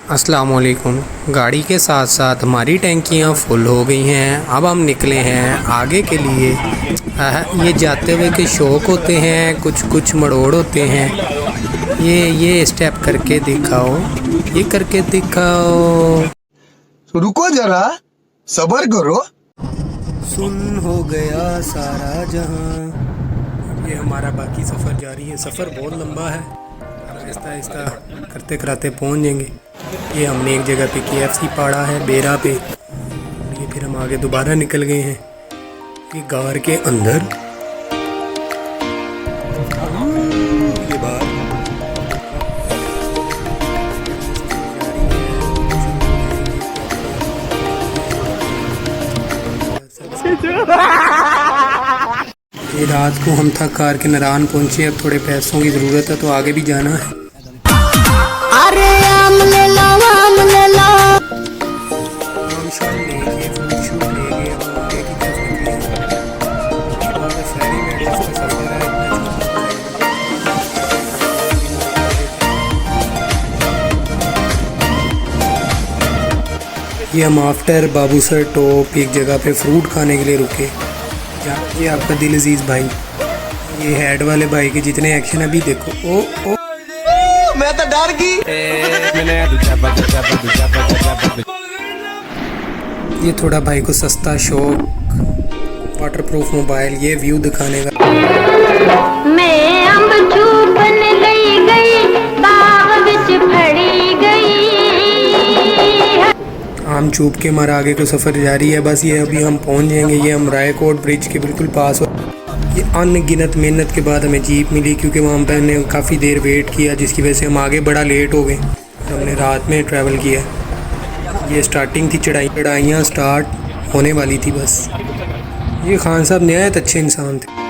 अस्सलामुअलैकुम। गाड़ी के साथ साथ हमारी टैंकियाँ फुल हो गई हैं। अब हम निकले हैं आगे के लिए। ये जाते हुए के शौक होते हैं, कुछ मड़ोड़ होते हैं। ये स्टेप करके दिखाओ, ये करके दिखाओ। रुको जरा, सब्र करो। सुन हो गया सारा जहां। ये हमारा बाकी सफ़र जारी है। सफ़र बहुत लंबा है, आहिस्ता आहिस्ता करते कराते पहुंच जाएंगे। ये हमने एक जगह पे KFC पाड़ा है बेरा पे। ये फिर हम आगे दोबारा निकल गए हैं ये गार के अंदर। ये बात ये रात को हम थक हार के नारायण पहुंचे। अब थोड़े पैसों की ज़रूरत है तो आगे भी जाना है। अरे आम ले लो, आम ले लो। आम शाम ले गए, फ्रूट शूट ले गए। अब हम आगे की तरफ निकले। हमारा फेरी में का सफ़र है। ये हम आफ्टर बाबूसर टॉप एक जगह पे फ्रूट खाने के लिए रुके। ये आपका दिल अजीज़ भाई, ये हेड वाले भाई के जितने एक्शन अभी देखो। ओ मैं तो डर गई। ये थोड़ा भाई को सस्ता शौक वाटरप्रूफ मोबाइल, ये व्यू दिखाने का। मैं अंब चूपन लई गई, बाग विच फड़ी गई। आम चूप के हमारा आगे को सफ़र जारी है। बस ये अभी हम पहुंच जाएंगे। ये हम रायकोट ब्रिज के बिल्कुल पास हो। ये अनगिनत मेहनत के बाद हमें जीप मिली, क्योंकि वहाँ पर हमने काफ़ी देर वेट किया, जिसकी वजह से हम आगे बड़ा लेट हो गए। हमने रात में ट्रैवल किया। ये स्टार्टिंग थी, चढ़ाइयाँ स्टार्ट होने वाली थी बस। ये खान साहब नहायत अच्छे इंसान थे।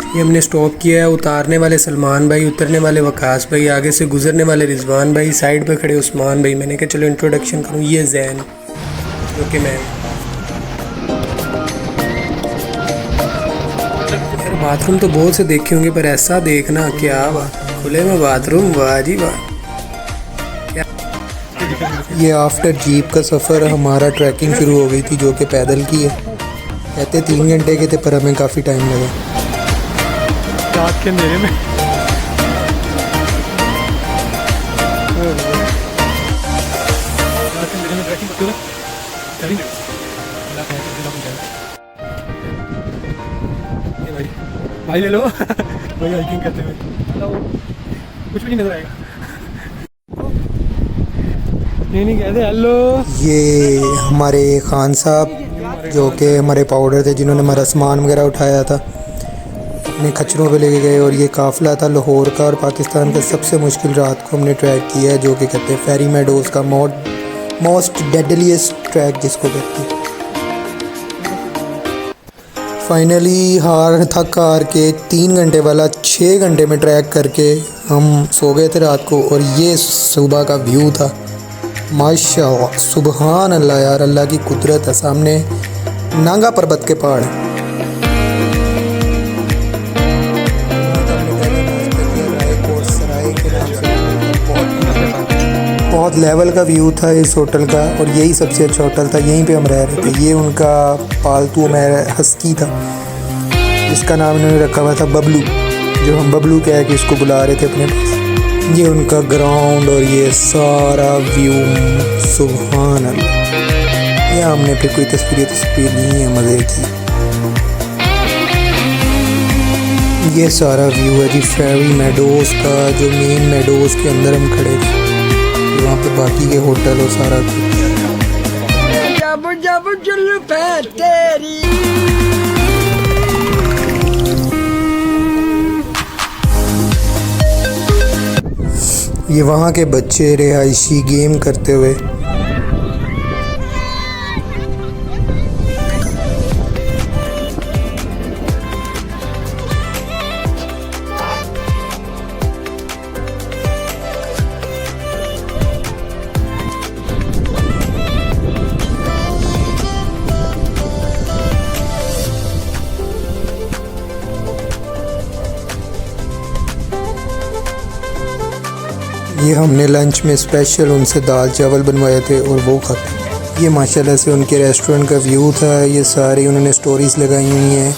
ये हमने स्टॉप किया है। उतारने वाले सलमान भाई, उतरने वाले वकास भाई, आगे से गुजरने वाले रिजवान भाई, साइड पे खड़े उस्मान भाई। मैंने कहा चलो इंट्रोडक्शन करूँ। ये जैन, ओके मैम। यार बाथरूम तो बहुत से देखे होंगे, पर ऐसा देखना क्या बात, खुले में बाथरूम, वाह जी वाह। ये आफ्टर जीप का सफ़र हमारा ट्रैकिंग शुरू हो गई थी, जो कि पैदल की है। कहते 3 घंटे के थे, पर हमें काफ़ी टाइम लगा। रात के अंधेरे में ट्रैकिंग करते हुए भाई ले लो भाई हाइकिंग करते हुए कुछ भी नहीं नजर आएगा। नहीं कहते हेलो। ये हमारे खान साहब, जो कि हमारे पाउडर थे, जिन्होंने हमारा सामान वगैरह उठाया था, अपने खच्चरों पे लेके गए। और ये काफ़िला था लाहौर का और पाकिस्तान का सबसे मुश्किल रात को हमने ट्रैक किया है, जो कि कहते हैं फेरी मेडोज़ का मोस्ट डेडलीस्ट ट्रैक जिसको कहते हैं। फाइनली थक हार के 3 घंटे वाला 6 घंटे में ट्रैक करके हम सो गए थे रात को। और ये सुबह का व्यू था, माशाअल्लाह, सुबहान अल्लाह यार, अल्लाह की कुदरत है। सामने नांगा पर्वत के पहाड़। बहुत लेवल का व्यू था इस होटल का, और यही सबसे अच्छा होटल था। यहीं पे हम रह रहे थे। ये उनका पालतू हस्की था, जिसका नाम इन्होंने रखा हुआ था बबलू, जो हम बबलू कह के इसको बुला रहे थे अपने पास। ये उनका ग्राउंड और ये सारा व्यू, सुभान अल्लाह। ये हमने फिर कोई तस्वीर नहीं है, मज़े की। ये सारा व्यू है जी फेरी मेडोज़ का, जो मेन मेडोज़ के अंदर हम खड़े थे। वहाँ पे बाकी के होटल और सारा कुछ। जब जुल्फे तेरी। ये वहाँ के बच्चे रिहायशी गेम करते हुए। ये हमने लंच में स्पेशल उनसे दाल चावल बनवाए थे और वो खाते। ये माशाल्लाह से उनके रेस्टोरेंट का व्यू था। ये सारी उन्होंने स्टोरीज़ लगाई हुई हैं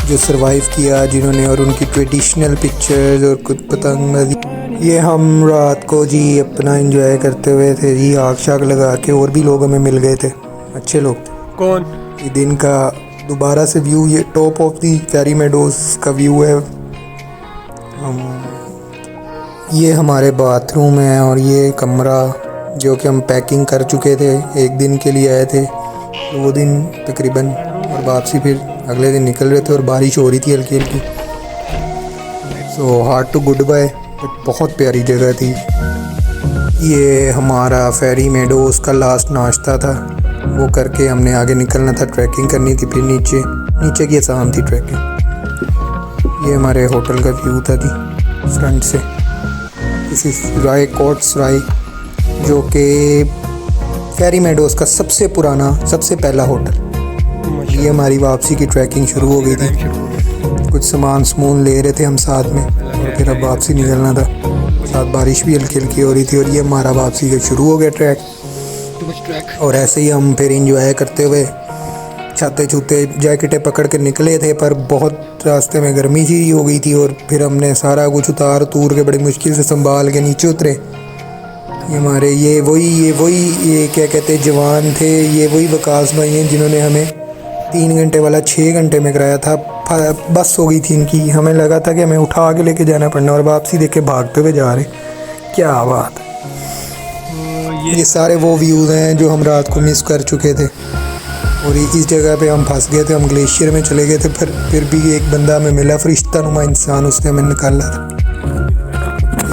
जो सरवाइव किया जिन्होंने, और उनकी ट्रेडिशनल पिक्चर्स और कुछ पतंगबाजी। ये हम रात को जी अपना एंजॉय करते हुए थे जी, आग शाग लगा के, और भी लोग हमें मिल गए थे, अच्छे लोग थे। कौन? ये दिन का दोबारा से व्यू, ये top of the Fairy Meadows का व्यू है। ये हमारे बाथरूम है और ये कमरा जो कि हम पैकिंग कर चुके थे, एक दिन के लिए आए थे तो वो दिन तकरीबन, और वापसी फिर अगले दिन निकल रहे थे और बारिश हो रही थी हल्की हल्की। So hard to goodbye, but बहुत प्यारी जगह थी। ये हमारा फेरी मेडोज़ का लास्ट नाश्ता था, वो करके हमने आगे निकलना था, ट्रैकिंग करनी थी। फिर नीचे की आसान थी ट्रैकिंग। ये हमारे होटल का व्यू था जी फ्रंट से। दिस इज़ राय कोट्स राय, जो कि फेरी मेडोज़ का सबसे पुराना, सबसे पहला होटल। ये हमारी वापसी की ट्रैकिंग शुरू हो गई थी। कुछ सामान ले रहे थे हम साथ में, और फिर अब वापसी निकलना था। साथ बारिश भी हल्की हल्की हो रही थी, और ये हमारा वापसी का शुरू हो गया ट्रैक। और ऐसे ही हम फिर इंजॉय करते हुए छाते छूते जैकेटें पकड़ के निकले थे, पर बहुत रास्ते में गर्मी सी हो गई थी, और फिर हमने सारा कुछ उतार तूर के बड़ी मुश्किल से संभाल के नीचे उतरे। ये हमारे ये क्या कहते जवान थे, ये वही वकास भाई हैं जिन्होंने हमें 3 घंटे वाला 6 घंटे में कराया था। बस हो गई थी इनकी, हमें लगा था कि हमें उठा के लेके जाना पड़ना, और वापसी देख के भागते हुए जा रहे। क्या बात है। ये सारे वो व्यूज़ हैं जो हम रात को मिस कर चुके थे, और इस जगह पे हम फंस गए थे। हम ग्लेशियर में चले गए थे, फिर भी एक बंदा हमें मिला, फरिश्ता नुमा इंसान, उसने हमें निकाला था।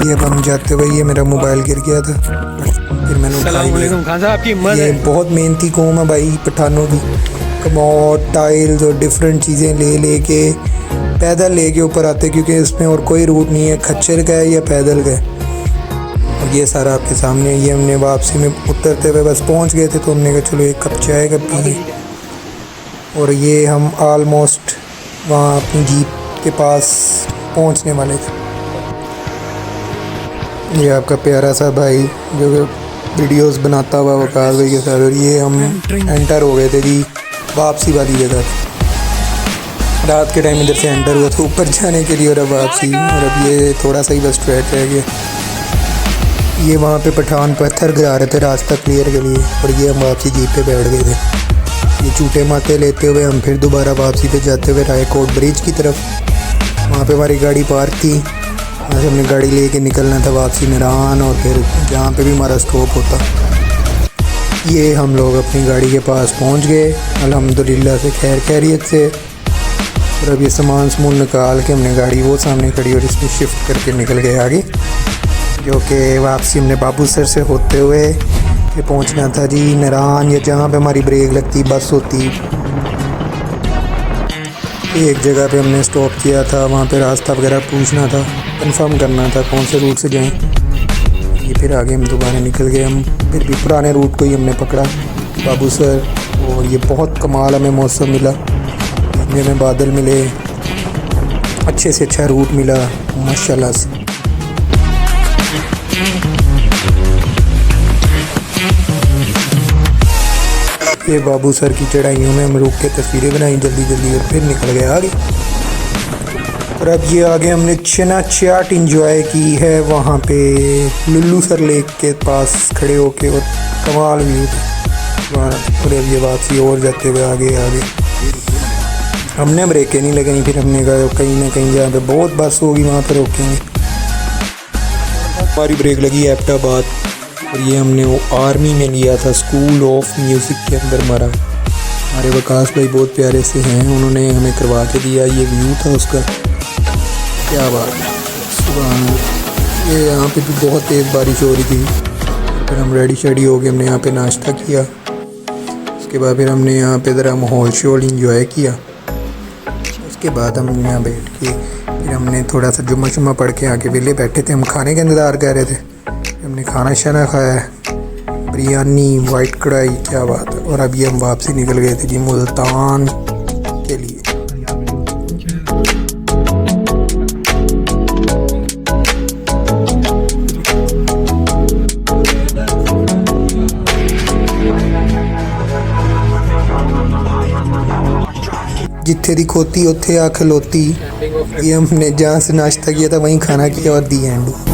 ये अब हम जाते हुए, ये मेरा मोबाइल गिर गया था, फिर मैंने उठा लिया। ये बहुत मेहनती कौम है भाई पठानों की। कमोड, टाइल्स और डिफरेंट चीज़ें ले के पैदल ले के ऊपर आते, क्योंकि इसमें और कोई रूट नहीं है, खच्चर का है या पैदल का है। और ये सारा आपके सामने। ये हमने वापसी में उतरते हुए बस पहुंच गए थे, तो हमने कहा चलो एक कप चाय का पिए। और ये हम आलमोस्ट वहाँ अपनी जीप के पास पहुँचने वाले थे। ये आपका प्यारा सा भाई जो वीडियोस बनाता हुआ वकास भाई के साथ, और ये हम एंटर हो गए थे जी वापसी वाली जगह। रात के टाइम इधर से एंटर हुआ था ऊपर जाने के लिए, और अब वापसी। और अब ये थोड़ा सा ही बस ट्रैक रह गया। ये वहाँ पे पठान पत्थर गिरा रहे थे रास्ता क्लियर के लिए, और ये हम वापसी जीप पे बैठ गए थे। ये चूटे माते लेते हुए हम फिर दोबारा वापसी पे जाते हुए रायकोट ब्रिज की तरफ। वहाँ पे हमारी गाड़ी पार्क थी, वहाँ से हमने गाड़ी लेके निकलना था वापसी नरान, और फिर जहाँ पे भी हमारा स्टॉप होता। ये हम लोग अपनी गाड़ी के पास पहुँच गए अल्हम्दुलिल्लाह से, खैर खैरियत से। और अब ये सामान निकाल के हमने गाड़ी वो सामने खड़ी और इसमें शिफ्ट करके निकल गए आगे, जो कि वापसी हमने बाबूसर से होते हुए फिर पहुँचना था जी नरान, या जहाँ पे हमारी ब्रेक लगती बस होती। एक जगह पे हमने स्टॉप किया था, वहाँ पे रास्ता वगैरह पूछना था, कंफर्म करना था कौन से रूट से जाएं। ये फिर आगे हम दोबारा निकल गए। हम फिर भी पुराने रूट को ही हमने पकड़ा बाबूसर, और ये बहुत कमाल हमें मौसम मिला, देखने में बादल मिले, अच्छे से अच्छा रूट मिला माशाल्लाह से। ये बाबूसर की चढ़ाइयों में हम रुक के तस्वीरें बनाई जल्दी जल्दी, और फिर निकल गए आगे। और अब ये आगे हमने चना चाट इंजॉय की है वहाँ पे लुल्लू सर लेक के पास खड़े होके, और कमाल व्यू था। और अब ये वापसी और जाते हुए आगे हमने ब्रेकें नहीं लगाई, फिर हमने कहा कहीं ना कहीं जहाँ पे बहुत बस होगी वहाँ पर रोकेंगे। हमारी ब्रेक लगी एबटाबाद, और ये हमने वो आर्मी में लिया था, स्कूल ऑफ म्यूज़िक के अंदर हमारा। हमारे वकास भाई बहुत प्यारे से हैं, उन्होंने हमें करवा के दिया। ये व्यू था उसका, क्या बात है सुबह। ये यहाँ पे भी बहुत तेज़ बारिश हो रही थी। फिर हम रेडी शेडी हो गए, हमने यहाँ पे नाश्ता किया। उसके बाद फिर हमने यहाँ पे ज़रा माहौल शोल इंजॉय किया। उसके बाद हम यहाँ बैठ के फिर हमने थोड़ा सा जुम्मा शुम्मा पढ़ के आके वेले बैठे थे। हम खाने का इंतज़ार कर रहे थे, हमने खाना शाना खाया है, बिरयानी, वाइट कढ़ाई, क्या बात है। और अभी हम वापसी निकल गए थे जी मुल्तान के लिए। जिथे दी खोती उत्थे आ खलोती। ये हमने जहाँ से नाश्ता किया था वहीं खाना किया और दी एंड।